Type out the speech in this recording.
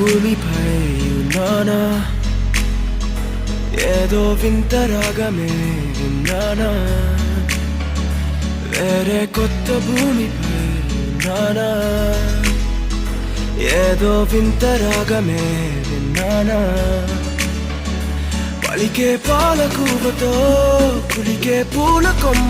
భూమిపై ఉన్నానా, ఏదో వింత రాగమే విన్నానా, వేరే కొత్త భూమిపై ఉన్నానా, ఏదో వింత రాగమే విన్నానా, పలికే పాలకూవతో కులికే పూల కొమ్మ